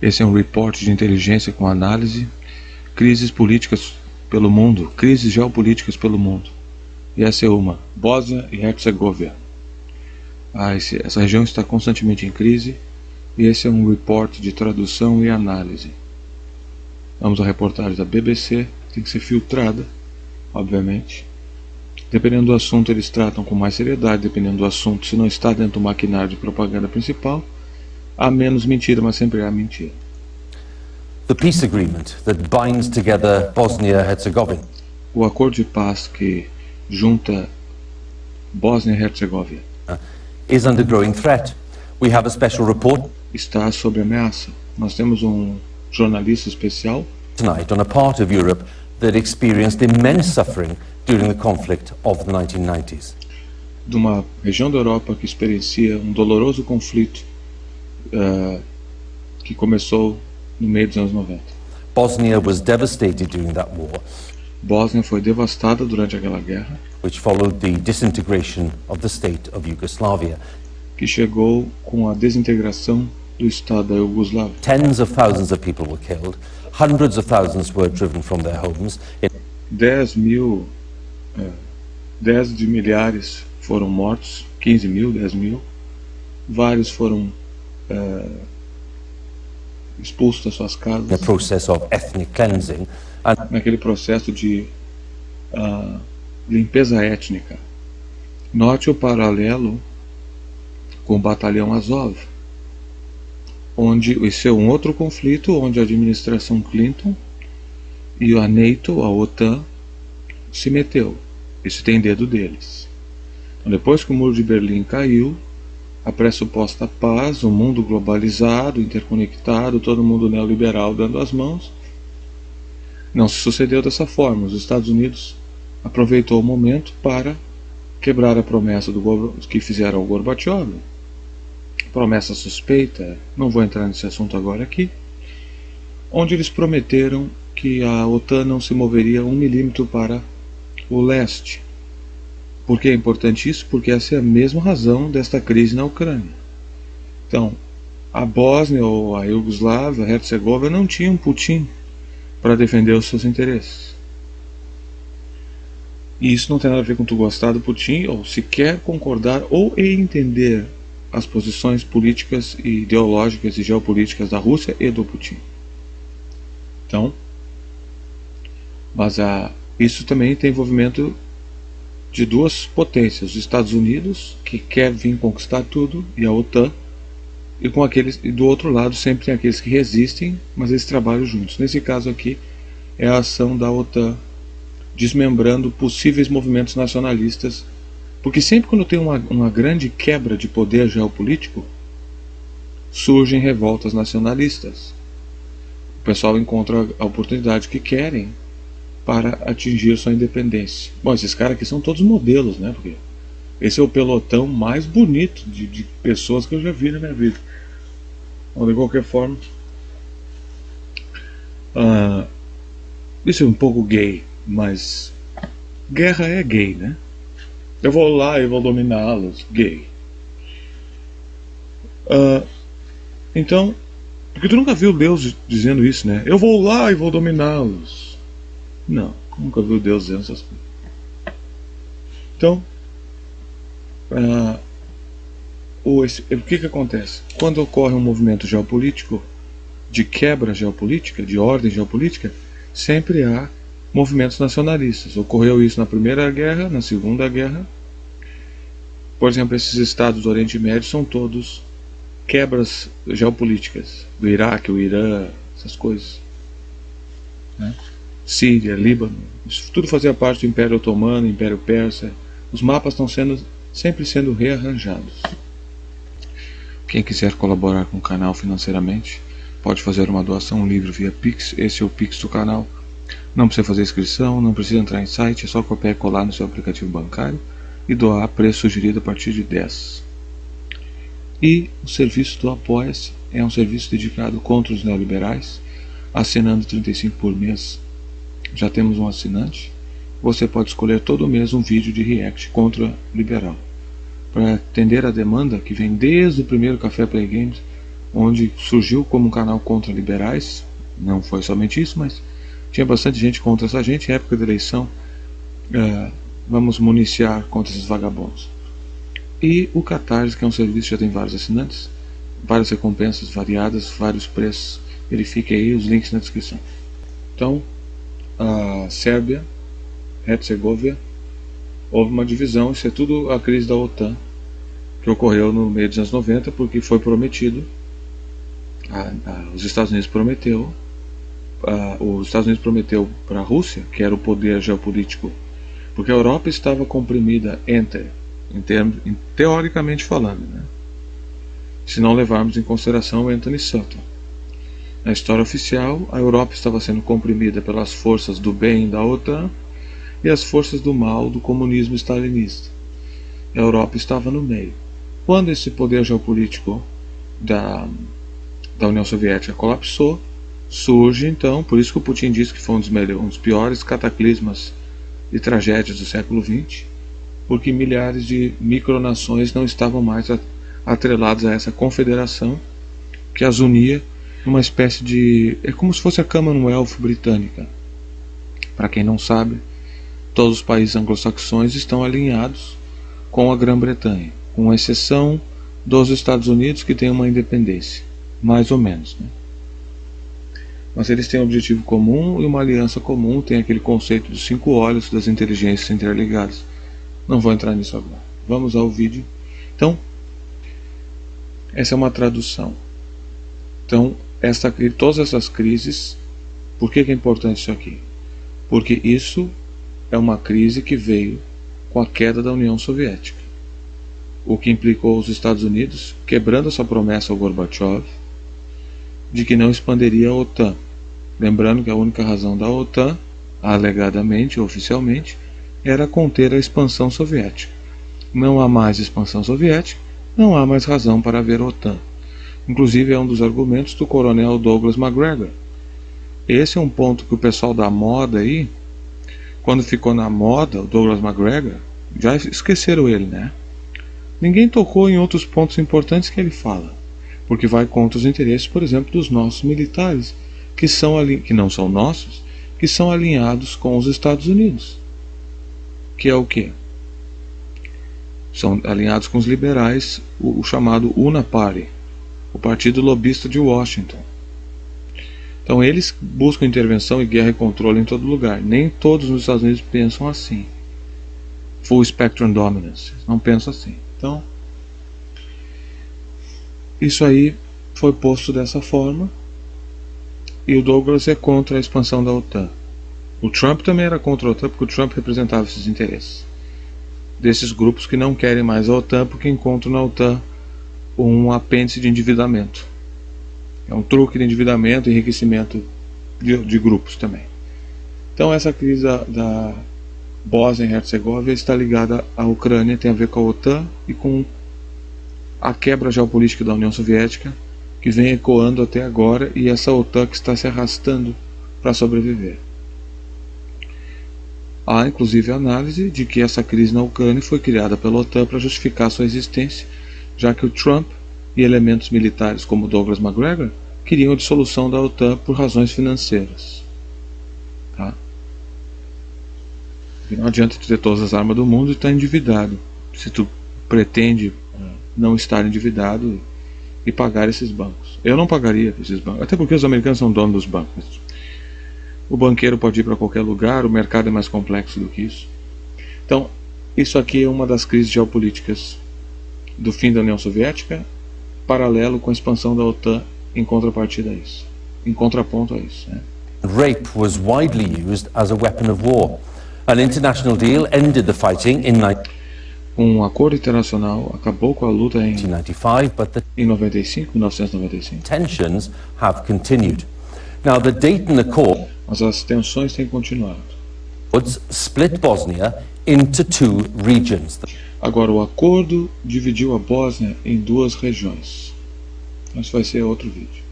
Esse é um report de inteligência com análise, crises políticas pelo mundo, crises geopolíticas pelo mundo. E essa é uma, Bósnia e Herzegovina. Essa região está constantemente em crise, e esse é um report de tradução e análise. Vamos à reportagem da BBC, tem que ser filtrada, obviamente. Dependendo do assunto, eles tratam com mais seriedade, dependendo do assunto, se não está dentro do maquinário de propaganda principal, há menos mentira, mas sempre há mentira. The peace agreement that binds together Bosnia-Herzegovina. O acordo de paz que junta Bósnia e Herzegovina is under growing threat. We have a special report está sob ameaça. Nós temos um jornalista especial tonight on a part of Europe that experienced immense suffering during the conflict of the 1990s. de uma região da Europa que experiencia um doloroso conflito que começou no meio dos anos 90. Bosnia was devastated during that war, Bósnia foi devastada durante aquela guerra, which followed the disintegration of the state of Yugoslavia. que chegou com a desintegração do Estado da Iugoslávia. Tens of thousands of people were killed, hundreds of thousands were driven from their homes. 10 de milhares foram mortos, 15 mil, 10 mil. Vários foram expulsos das suas casas. In a process of ethnic cleansing, and Naquele processo de limpeza étnica. Note o paralelo com o Batalhão Azov, onde esse é um outro conflito, onde a administração Clinton e a NATO, a OTAN, se meteu. Isso tem dedo deles. Então, depois que o Muro de Berlim caiu, a pressuposta paz, o mundo globalizado, interconectado, todo mundo neoliberal dando as mãos, não se sucedeu dessa forma. Os Estados Unidos aproveitou o momento para quebrar a promessa que fizeram ao Gorbachev, promessa suspeita, não vou entrar nesse assunto agora aqui, onde eles prometeram que a OTAN não se moveria 1 milímetro para o leste. Por que é importante isso? Porque essa é a mesma razão desta crise na Ucrânia. Então, a Bósnia ou a Iugoslávia, a Herzegovina não tinham Putin para defender os seus interesses. E isso não tem nada a ver com tu gostar do Putin, ou sequer concordar ou entender as posições políticas e ideológicas e geopolíticas da Rússia e do Putin. Então, mas isso também tem envolvimento de duas potências, os Estados Unidos, que quer vir conquistar tudo, e a OTAN, e do outro lado sempre tem aqueles que resistem, mas eles trabalham juntos. Nesse caso aqui é a ação da OTAN desmembrando possíveis movimentos nacionalistas, porque sempre quando tem uma grande quebra de poder geopolítico, surgem revoltas nacionalistas. O pessoal encontra a oportunidade que querem para atingir sua independência. Bom, esses caras aqui são todos modelos, né? Porque esse é o pelotão mais bonito de pessoas que eu já vi na minha vida. Bom, de qualquer forma, isso é um pouco gay, mas guerra é gay, né? Eu vou lá e vou dominá-los, gay. Então, porque tu nunca viu Deus dizendo isso, né? Eu vou lá e vou dominá-los. Não, nunca viu Deus dizendo essas coisas. Então, o que acontece? Quando ocorre um movimento geopolítico, de quebra geopolítica, de ordem geopolítica, sempre há movimentos nacionalistas. Ocorreu isso na Primeira Guerra, na Segunda Guerra. Por exemplo, esses estados do Oriente Médio são todos quebras geopolíticas. Do Iraque, o Irã, essas coisas, né? Síria, Líbano, isso tudo fazia parte do Império Otomano, Império Persa. Os mapas estão sempre sendo rearranjados. Quem quiser colaborar com o canal financeiramente, pode fazer uma doação livre via Pix. Esse é o Pix do canal. Não precisa fazer inscrição, não precisa entrar em site, é só copiar e colar no seu aplicativo bancário e doar a preço sugerido a partir de 10. E o serviço do Apoia-se é um serviço dedicado contra os neoliberais, assinando 35 por mês. Já temos um assinante. Você pode escolher todo mês um vídeo de react contra o liberal. Para atender a demanda que vem desde o primeiro Café Play Games, onde surgiu como um canal contra liberais. Não foi somente isso, mas tinha bastante gente contra essa gente. Em época de eleição, vamos municiar contra esses vagabundos. E o Catarse, que é um serviço que já tem vários assinantes, várias recompensas variadas, vários preços. Verifique aí os links na descrição. Então, a Sérvia, Herzegovina, houve uma divisão. Isso é tudo a crise da OTAN, que ocorreu no meio dos anos 90, porque foi prometido, os Estados Unidos prometeu para a Rússia, que era o poder geopolítico, porque a Europa estava comprimida teoricamente falando, né? Se não levarmos em consideração o Anthony Sutton. Na história oficial, a Europa estava sendo comprimida pelas forças do bem da OTAN e as forças do mal do comunismo stalinista. A Europa estava no meio. Quando esse poder geopolítico da União Soviética colapsou, surge então, por isso que o Putin disse que foi um dos piores cataclismas e tragédias do século XX, porque milhares de micronações não estavam mais atreladas a essa confederação que as unia numa espécie de... é como se fosse a Commonwealth britânica. Para quem não sabe, todos os países anglo-saxões estão alinhados com a Grã-Bretanha, com exceção dos Estados Unidos, que tem uma independência, mais ou menos, né? Mas eles têm um objetivo comum e uma aliança comum, tem aquele conceito dos 5 olhos das inteligências interligadas. Não vou entrar nisso agora. Vamos ao vídeo. Então, essa é uma tradução. Então, todas essas crises, por que é importante isso aqui? Porque isso é uma crise que veio com a queda da União Soviética, o que implicou os Estados Unidos quebrando essa promessa ao Gorbachev de que não expandiria a OTAN. Lembrando que a única razão da OTAN, alegadamente, oficialmente, era conter a expansão soviética. Não há mais expansão soviética, não há mais razão para haver OTAN. Inclusive é um dos argumentos do coronel Douglas MacGregor. Esse é um ponto que o pessoal da moda aí, quando ficou na moda, o Douglas MacGregor, já esqueceram ele, né? Ninguém tocou em outros pontos importantes que ele fala, porque vai contra os interesses, por exemplo, dos nossos militares, que não são nossos, que são alinhados com os Estados Unidos. Que é o quê? São alinhados com os liberais, o chamado Una Party, o partido lobista de Washington. Então eles buscam intervenção e guerra e controle em todo lugar. Nem todos nos Estados Unidos pensam assim. Full Spectrum Dominance, não pensam assim. Então, isso aí foi posto dessa forma, e o Douglas é contra a expansão da OTAN. O Trump também era contra a OTAN, porque o Trump representava esses interesses desses grupos que não querem mais a OTAN, porque encontram na OTAN um apêndice de endividamento. É um truque de endividamento e enriquecimento de grupos também. Então essa crise da Bósnia e Herzegovina está ligada à Ucrânia, tem a ver com a OTAN e com a quebra geopolítica da União Soviética, que vem ecoando até agora, e essa OTAN que está se arrastando para sobreviver. Há inclusive a análise de que essa crise na Ucrânia foi criada pela OTAN para justificar sua existência, já que o Trump e elementos militares como Douglas MacGregor queriam a dissolução da OTAN por razões financeiras. Tá? E não adianta tu ter todas as armas do mundo e estar endividado, se tu pretende não estar endividado e pagar esses bancos. Eu não pagaria esses bancos, até porque os americanos são donos dos bancos. O banqueiro pode ir para qualquer lugar, o mercado é mais complexo do que isso. Então, isso aqui é uma das crises geopolíticas do fim da União Soviética, paralelo com a expansão da OTAN, em contrapartida a isso, em contraponto a isso, né? Rape was widely used as a weapon of war. An international deal ended the fighting in Um acordo internacional acabou com a luta em 1995, but the 1995. tensions have continued. Now, the Dayton Accord Mas as tensões têm continuado. split Bosnia into 2 regions. Agora, o acordo dividiu a Bósnia em 2 regiões. Mas vai ser outro vídeo.